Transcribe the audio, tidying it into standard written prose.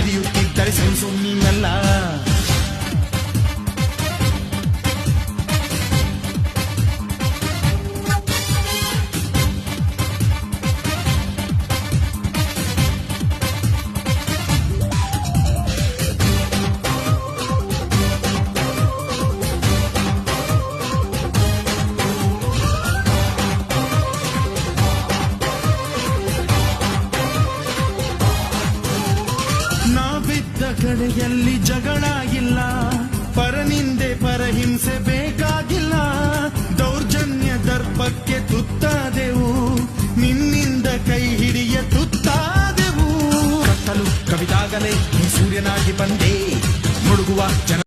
ನಡೆಯುತ್ತಿದ್ದರೆ ಸೆನ್ಸು ನೀನಲ್ಲ. ಕಡೆಯಲ್ಲಿ ಜಗಳ ಇಲ್ಲ, ಪರನಿಂದೆ ಪರಹಿಂಸೆ ಬೇಕಾಗಿಲ್ಲ. ದೌರ್ಜನ್ಯ ದರ್ಪಕ್ಕೆ ತುತ್ತಾದೆವು, ನಿನ್ನಿಂದ ಕೈ ಹಿಡಿಯ ತುತ್ತಾದೆವು. ಕತ್ತಲು ಕವಿದಾಗಲೇ ಸೂರ್ಯನಾಗಿ ಬಂದೆ, ಮುಳುಗುವ ಜನ